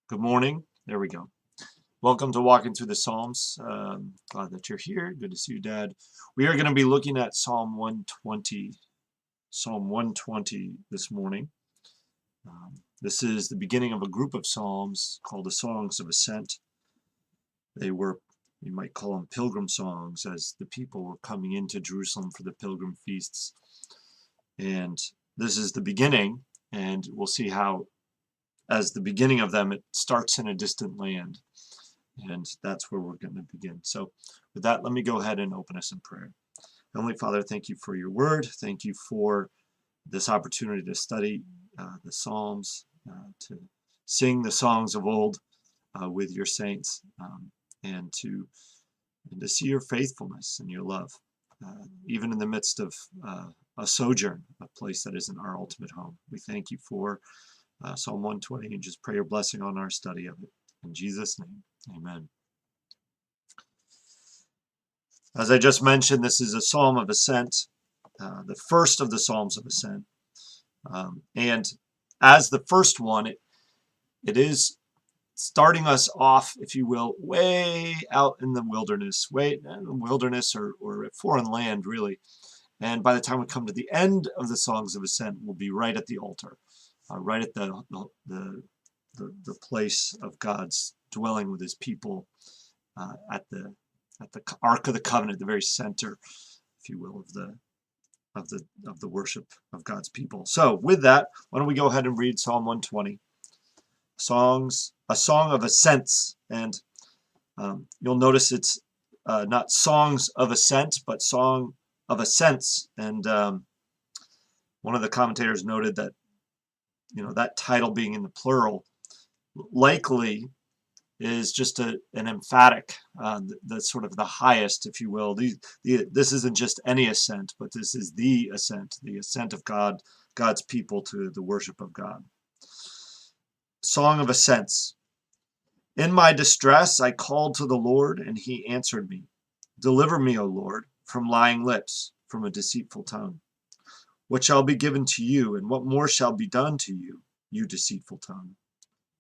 Good morning. There we go. Welcome to Walking Through the Psalms. Glad that you're here. Good to see you, Dad. We are going to be looking at Psalm 120. Psalm 120 this morning. This is the beginning of a group of psalms called the Songs of Ascent. They were, you might call them pilgrim songs, as the people were coming into Jerusalem for the pilgrim feasts. And this is the beginning, and we'll see how as the beginning of them, it starts in a distant land. And that's where we're going to begin. So with that, let me go ahead and open us in prayer. Heavenly Father, thank you for your word. Thank you for this opportunity to study the Psalms, to sing the songs of old with your saints, and to see your faithfulness and your love, even in the midst of a sojourn, a place that isn't our ultimate home. We thank you for Psalm 120, and just pray your blessing on our study of it. In Jesus' name, amen. As I just mentioned, this is a psalm of ascent, the first of the psalms of ascent. And as the first one, it is starting us off, if you will, way out in the wilderness, or foreign land, really. And by the time we come to the end of the songs of ascent, we'll be right at the altar. Right at the place of God's dwelling with His people, at the Ark of the Covenant, the very center, if you will, of the worship of God's people. So, with that, why don't we go ahead and read Psalm 120, a song of ascents, and you'll notice it's not songs of ascent, but song of ascents. And one of the commentators noted that, that title being in the plural likely is just an emphatic, the sort of the highest, if you will. This isn't just any ascent, but this is the ascent of God's people to the worship of God. Song of Ascents. In my distress I called to the Lord, and He answered me. Deliver me, O Lord, from lying lips, from a deceitful tongue. What shall be given to you, and what more shall be done to you, you deceitful tongue?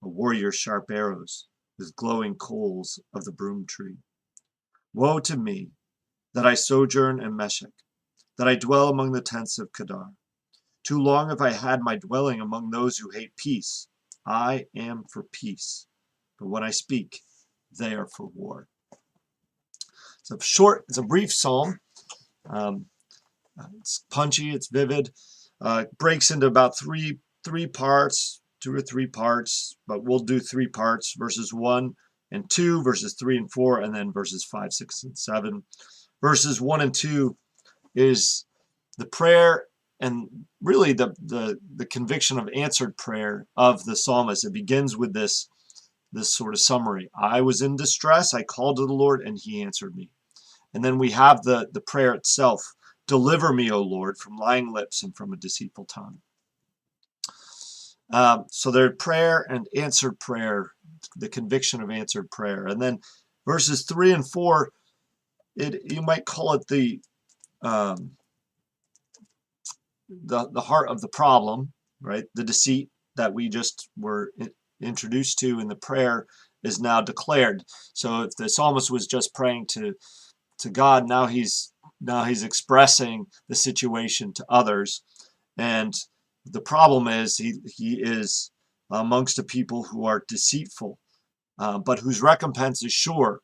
A warrior's sharp arrows, with glowing coals of the broom tree. Woe to me, that I sojourn in Meshech, that I dwell among the tents of Kedar. Too long have I had my dwelling among those who hate peace. I am for peace, but when I speak, they are for war. It's a brief psalm. It's punchy, it's vivid. It breaks into about three parts, 2 or 3 parts, but we'll do 3 parts, verses 1 and 2, verses 3 and 4, and then verses 5, 6, and 7. Verses 1 and 2 is the prayer and really the conviction of answered prayer of the psalmist. It begins with this sort of summary. I was in distress, I called to the Lord, and he answered me. And then we have the prayer itself. Deliver me, O Lord, from lying lips and from a deceitful tongue. So there's prayer and answered prayer, the conviction of answered prayer. And then verses 3 and 4, you might call it the heart of the problem, right? The deceit that we just were introduced to in the prayer is now declared. So if the psalmist was just praying to God, now he's expressing the situation to others. And the problem is he is amongst a people who are deceitful, but whose recompense is sure.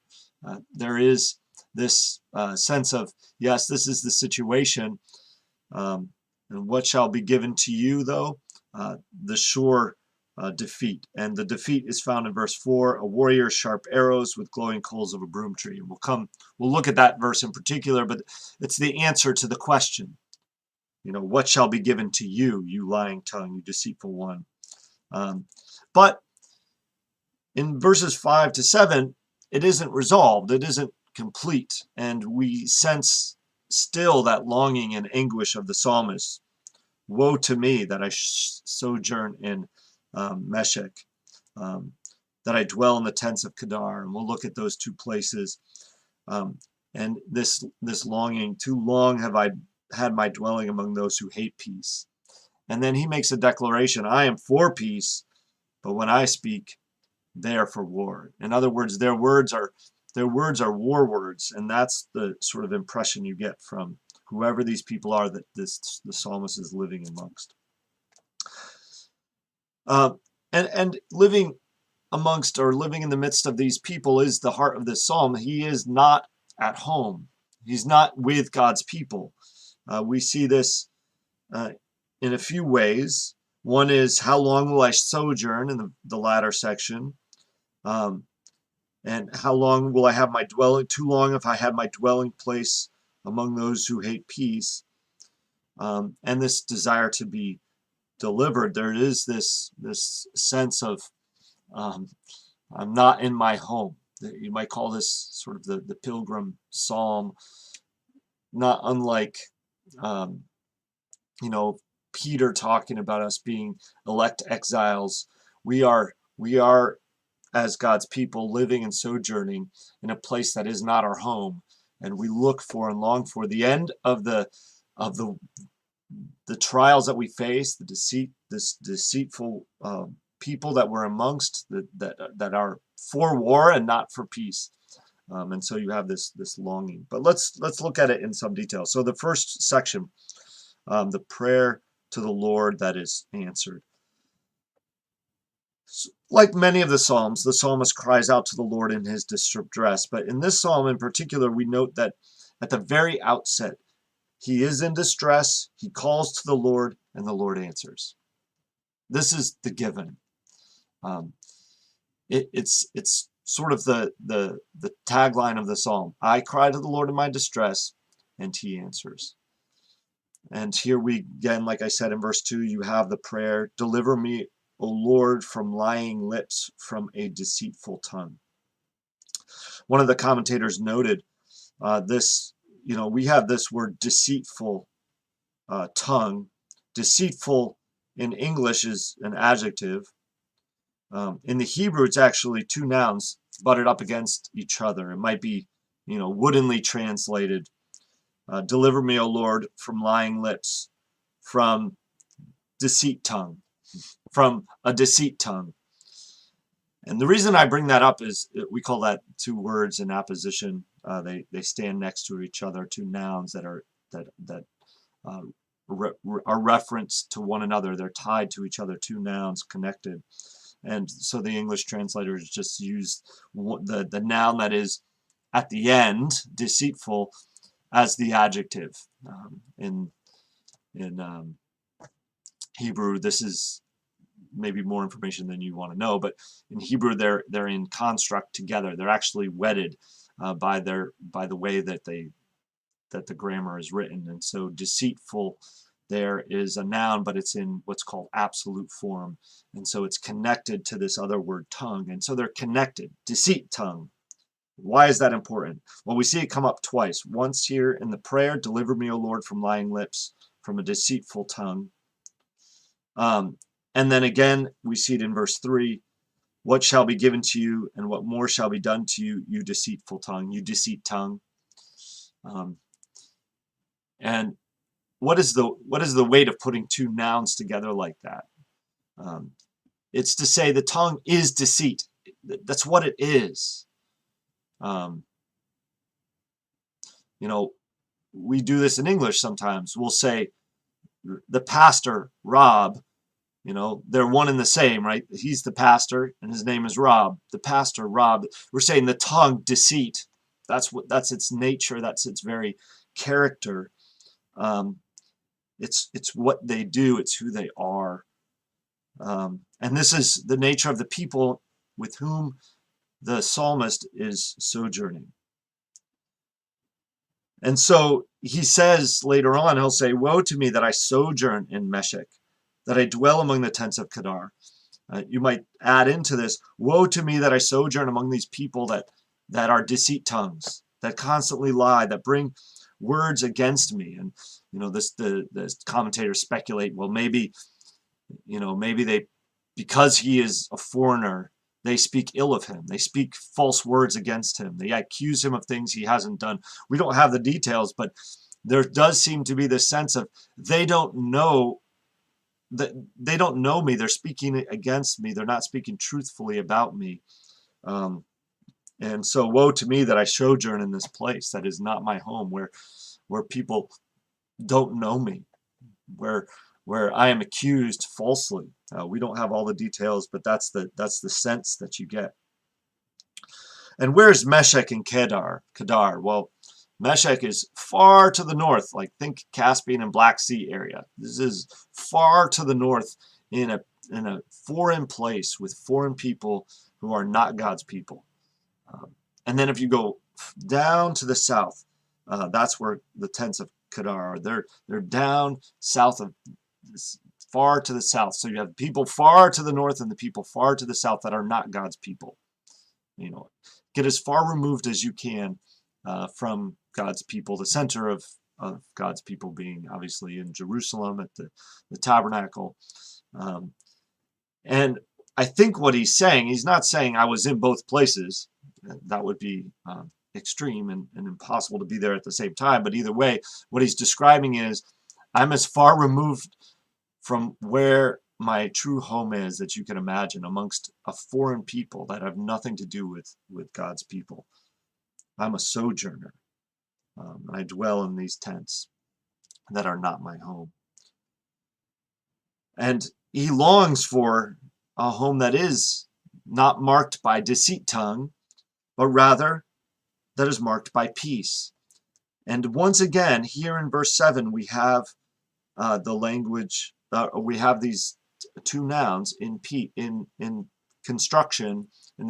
There is this sense of, yes, this is the situation. And what shall be given to you, though? The sure defeat. And the defeat is found in verse 4, a warrior's sharp arrows with glowing coals of a broom tree. And we'll look at that verse in particular, but it's the answer to the question. What shall be given to you, you lying tongue, you deceitful one? But in verses 5 to 7, it isn't resolved. It isn't complete. And we sense still that longing and anguish of the psalmist. Woe to me that I sojourn in Meshech, that I dwell in the tents of Kedar. And we'll look at those 2 places. And this longing, too long have I had my dwelling among those who hate peace. And then he makes a declaration, I am for peace, but when I speak, they are for war. In other words, their words are war words, and that's the sort of impression you get from whoever these people are that the psalmist is living amongst. And living amongst, or living in the midst of these people, is the heart of this psalm. He is not at home. He's not with God's people. We see this in a few ways. One is, how long will I sojourn, in the latter section? And how long will I have my dwelling? Too long if I had my dwelling place among those who hate peace. And this desire to be delivered. There is this sense of, I'm not in my home. You might call this sort of the pilgrim psalm, not unlike Peter talking about us being elect exiles. We are as God's people living and sojourning in a place that is not our home, and we look for and long for the end of the trials that we face, this deceitful people that we're amongst, that are for war and not for peace. And so you have this longing. But let's look at it in some detail. So the first section, the prayer to the Lord that is answered. Like many of the Psalms, the psalmist cries out to the Lord in his distress. But in this psalm in particular, we note that at the very outset, he is in distress, he calls to the Lord, and the Lord answers. This is the given. It's sort of the tagline of the psalm. I cry to the Lord in my distress, and he answers. And here we, again, like I said in verse 2, you have the prayer, deliver me, O Lord, from lying lips, from a deceitful tongue. One of the commentators noted we have this word deceitful tongue. Deceitful in English is an adjective. In the Hebrew, it's actually 2 nouns butted up against each other. It might be, woodenly translated. Deliver me, O Lord, from lying lips, from deceit tongue, from a deceit tongue. And the reason I bring that up is we call that two words in apposition. They stand next to each other, two nouns that are uh, are referenced to one another. They're tied to each other, two nouns connected. And so the English translators just use the noun that is at the end, deceitful, as the adjective. In Hebrew, this is maybe more information than you want to know, but in Hebrew they're in construct together. They're actually wedded by the way that the grammar is written. And so deceitful there is a noun, but it's in what's called absolute form, and so it's connected to this other word, tongue. And so they're connected. Deceit, tongue. Why is that important? Well, we see it come up twice. Once here in the prayer, deliver me, O Lord, from lying lips, from a deceitful tongue. And then again, we see it in verse 3. What shall be given to you, and what more shall be done to you, you deceitful tongue, you deceit tongue. And what is the weight of putting two nouns together like that? It's to say the tongue is deceit. That's what it is. We do this in English sometimes. We'll say the pastor, Rob, they're one and the same, right? He's the pastor and his name is Rob. The pastor, Rob. We're saying the tongue, deceit. That's its nature. That's its very character. It's what they do. It's who they are. And this is the nature of the people with whom the psalmist is sojourning. And so he says later on, he'll say, woe to me that I sojourn in Meshech, that I dwell among the tents of Kedar. You might add into this, woe to me that I sojourn among these people that are deceit tongues, that constantly lie, that bring words against me. And the commentators speculate, well, maybe they, because he is a foreigner, they speak ill of him. They speak false words against him. They accuse him of things he hasn't done. We don't have the details, but there does seem to be this sense of they don't know me. They're speaking against me. They're not speaking truthfully about me. And so woe to me that I sojourn in this place that is not my home, where people don't know me, where I am accused falsely. We don't have all the details, but that's the sense that you get. And where's Meshech and Kedar? Well, Meshech is far to the north, like think Caspian and Black Sea area. This is far to the north in a foreign place with foreign people who are not God's people. And then if you go down to the south, that's where the tents of Kedar are. They're down south of, far to the south. So you have people far to the north and the people far to the south that are not God's people. Get as far removed as you can from God's people. The center of God's people being obviously in Jerusalem at the tabernacle. And I think what he's saying, he's not saying I was in both places. That would be extreme and impossible to be there at the same time. But either way, what he's describing is I'm as far removed from where my true home is that you can imagine, amongst a foreign people that have nothing to do with God's people. I'm a sojourner. I dwell in these tents that are not my home. And he longs for a home that is not marked by deceit tongue, but rather that is marked by peace. And once again, here in verse 7, we have the language, we have these two nouns in construction, in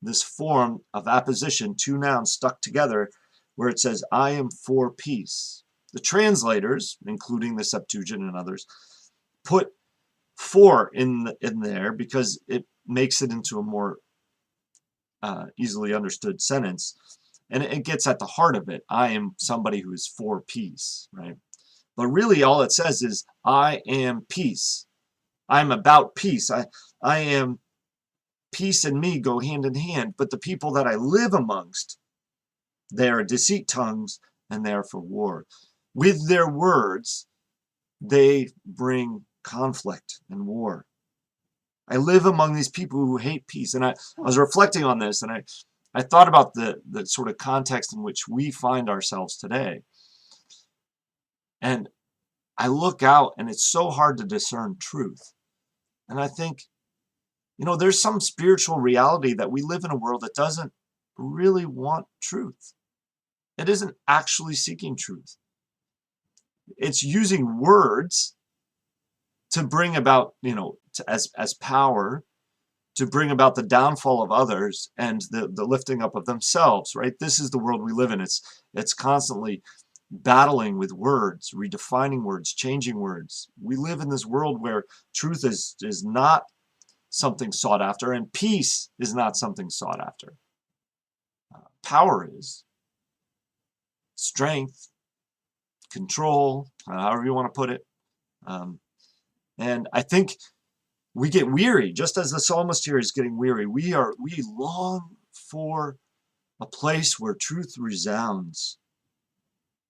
this form of apposition, two nouns stuck together, where it says, I am for peace. The translators, including the Septuagint and others, put for in there because it makes it into a more easily understood sentence. And it gets at the heart of it. I am somebody who is for peace, right? But really all it says is, I am peace. I'm about peace. I am, peace and me go hand in hand. But the people that I live amongst, they are deceit tongues and they are for war. With their words, they bring conflict and war. I live among these people who hate peace. And I was reflecting on this, and I thought about the sort of context in which we find ourselves today. And I look out, and it's so hard to discern truth. And I think, there's some spiritual reality that we live in a world that doesn't really want truth. It isn't actually seeking truth. It's using words to bring about, as power, to bring about the downfall of others and the lifting up of themselves, right? This is the world we live in. It's constantly battling with words, redefining words, changing words. We live in this world where truth is not something sought after, and peace is not something sought after. Power is. Strength, control, however you want to put it. And I think we get weary, just as the psalmist here is getting weary. We long for a place where truth resounds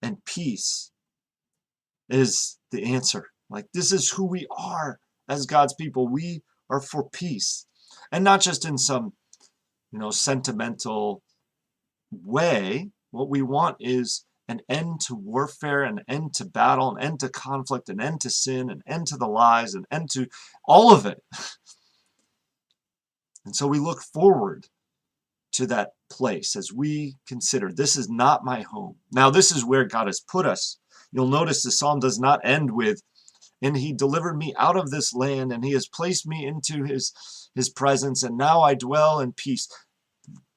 and peace is the answer. Like, this is who we are as God's people. We are for peace, and not just in some, sentimental way. What we want is an end to warfare, an end to battle, an end to conflict, an end to sin, an end to the lies, an end to all of it. And so we look forward to that place as we consider, this is not my home. Now, this is where God has put us. You'll notice the psalm does not end with, and he delivered me out of this land, and he has placed me into his presence, and now I dwell in peace.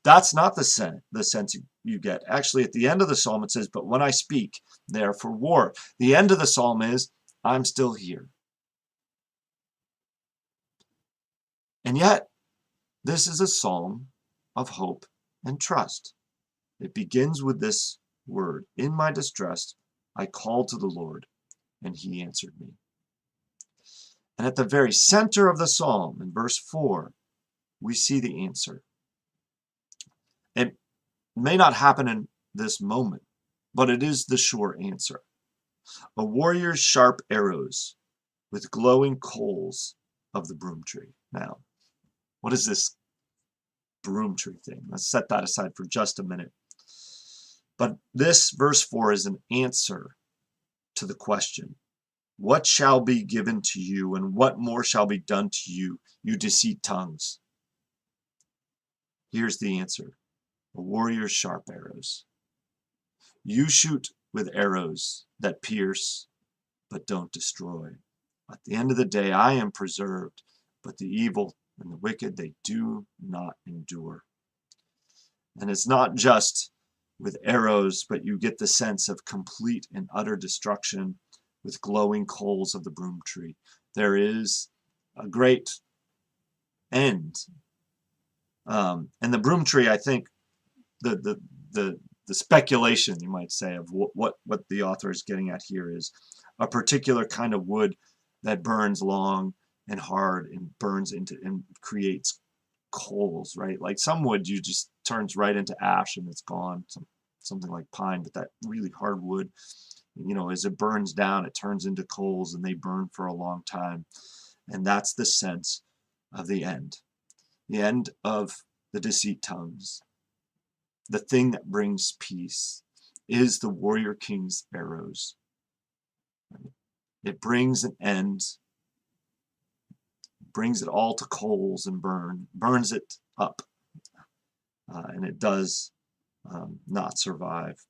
That's not the sense you get. Actually, at the end of the psalm, it says, but when I speak, they are for war. The end of the psalm is, I'm still here. And yet, this is a psalm of hope and trust. It begins with this word, in my distress, I called to the Lord, and he answered me. And at the very center of the psalm, in verse 4, we see the answer. It may not happen in this moment, but it is the sure answer. A warrior's sharp arrows with glowing coals of the broom tree. Now, what is this broom tree thing? Let's set that aside for just a minute. But this verse 4 is an answer to the question, what shall be given to you, and what more shall be done to you, you deceit tongues? Here's the answer. A warrior's sharp arrows. You shoot with arrows that pierce but don't destroy. At the end of the day, I am preserved, but the evil and the wicked, they do not endure. And it's not just with arrows, but you get the sense of complete and utter destruction with glowing coals of the broom tree. There is a great end. And the broom tree, I think, the speculation, you might say, of what the author is getting at here is a particular kind of wood that burns long and hard and burns into and creates coals, right? Like some wood you just turns right into ash and it's gone. Something like pine, but that really hard wood, as it burns down, it turns into coals and they burn for a long time. And that's the sense of the end of the deceit tongues. The thing that brings peace is the warrior king's arrows. It brings an end, brings it all to coals and burns it up, and it does not survive.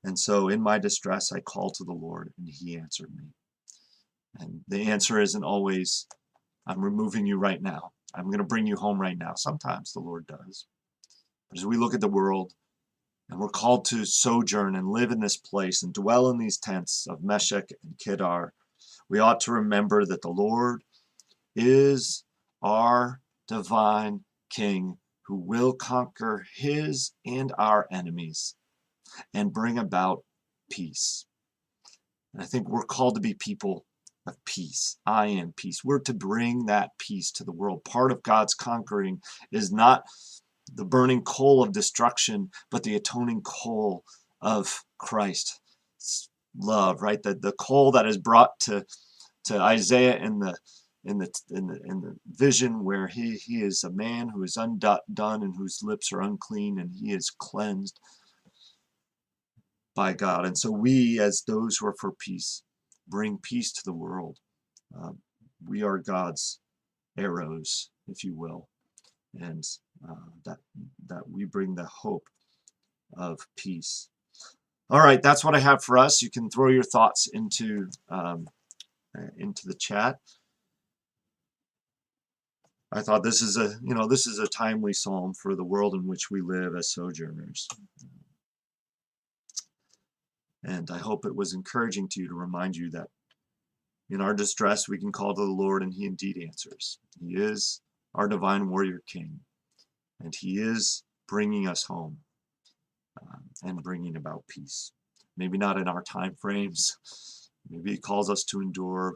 And so in my distress, I called to the Lord, and he answered me. And the answer isn't always, I'm removing you right now. I'm going to bring you home right now. Sometimes the Lord does. But as we look at the world, and we're called to sojourn and live in this place and dwell in these tents of Meshech and Kedar, we ought to remember that the Lord is our divine King who will conquer his and our enemies and bring about peace. And I think we're called to be people of peace. I am peace. We're to bring that peace to the world. Part of God's conquering is not the burning coal of destruction, but the atoning coal of Christ's love, right? The coal that is brought to Isaiah in the in the vision where he is a man who is undone and whose lips are unclean, and he is cleansed by God. And so we, as those who are for peace, bring peace to the world. We are God's arrows, if you will, and that we bring the hope of peace. All right, that's what I have for us. You can throw your thoughts into the chat. I thought this is a timely psalm for the world in which we live as sojourners. And I hope it was encouraging to you, to remind you that in our distress we can call to the Lord, and he indeed answers. He is our divine warrior king, and he is bringing us home and bringing about peace. Maybe not in our time frames. Maybe he calls us to endure.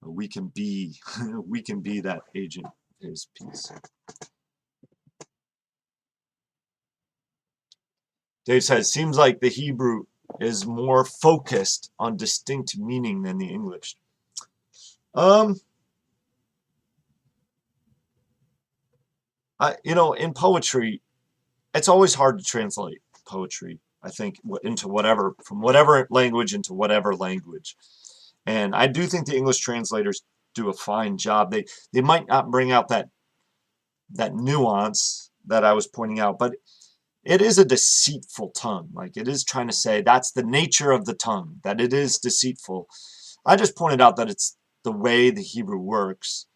But we can be that agent of his peace. Dave says, seems like the Hebrew is more focused on distinct meaning than the English. In poetry, it's always hard to translate poetry, I think, from whatever language into whatever language. And I do think the English translators do a fine job. They might not bring out that nuance that I was pointing out, but it is a deceitful tongue. Like, it is trying to say that's the nature of the tongue, that it is deceitful. I just pointed out that it's the way the Hebrew works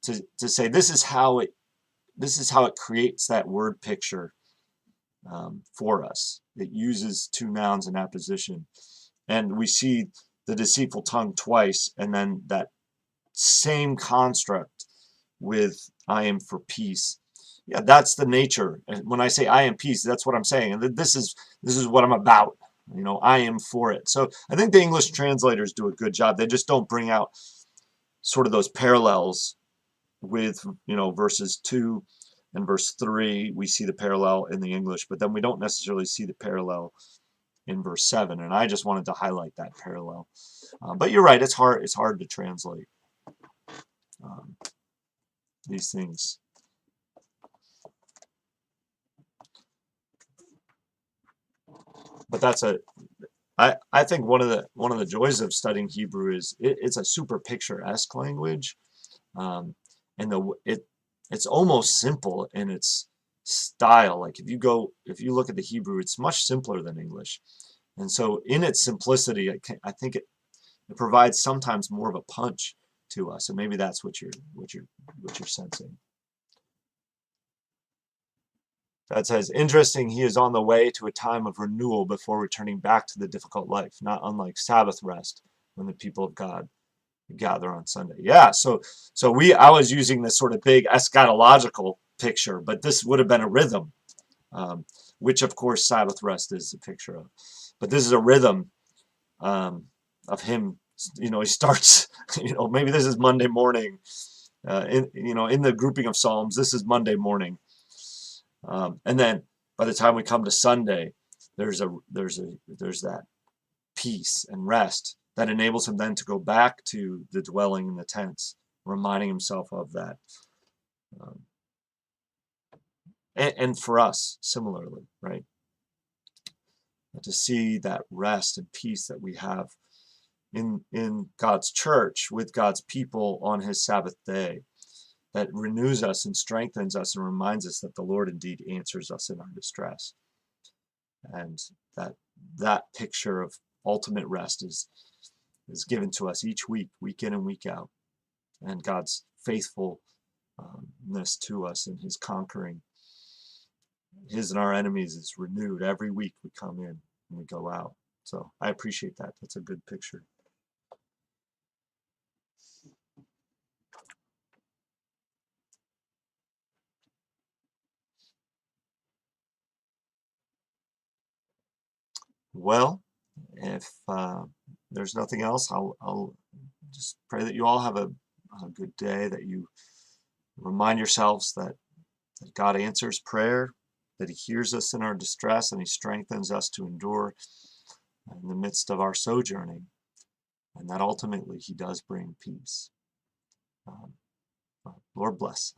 to say this is how it creates that word picture for us. It uses two nouns in apposition, and we see the deceitful tongue twice, and then that same construct with I am for peace. Yeah, that's the nature. And when I say I am peace, that's what I'm saying. And this is what I'm about. I am for it. So I think the English translators do a good job. They just don't bring out sort of those parallels with, verses 2 and verse 3. We see the parallel in the English, but then we don't necessarily see the parallel in verse 7. And I just wanted to highlight that parallel. But you're right, it's hard to translate these things. But I think one of the joys of studying Hebrew is it's a super picturesque language, and it's almost simple in its style. Like if you look at the Hebrew, it's much simpler than English, and so in its simplicity, I think it provides sometimes more of a punch to us, and maybe that's what you're sensing. That says, interesting, he is on the way to a time of renewal before returning back to the difficult life, not unlike Sabbath rest when the people of God gather on Sunday. Yeah, so I was using this sort of big eschatological picture, but this would have been a rhythm, which of course Sabbath rest is a picture of. But this is a rhythm of him. He starts, maybe this is Monday morning. In the grouping of Psalms, this is Monday morning. And then by the time we come to Sunday, there's that peace and rest that enables him then to go back to the dwelling in the tents, reminding himself of that. And for us, similarly, right? To see that rest and peace that we have in God's church with God's people on his Sabbath day, that renews us and strengthens us and reminds us that the Lord indeed answers us in our distress. And that picture of ultimate rest is given to us each week, week in and week out. And God's faithfulness to us and his conquering his and our enemies is renewed every week we come in and we go out. So I appreciate that. That's a good picture. Well, if there's nothing else, I'll just pray that you all have a good day, that you remind yourselves that God answers prayer, that he hears us in our distress, and he strengthens us to endure in the midst of our sojourning, and that ultimately he does bring peace. Lord bless.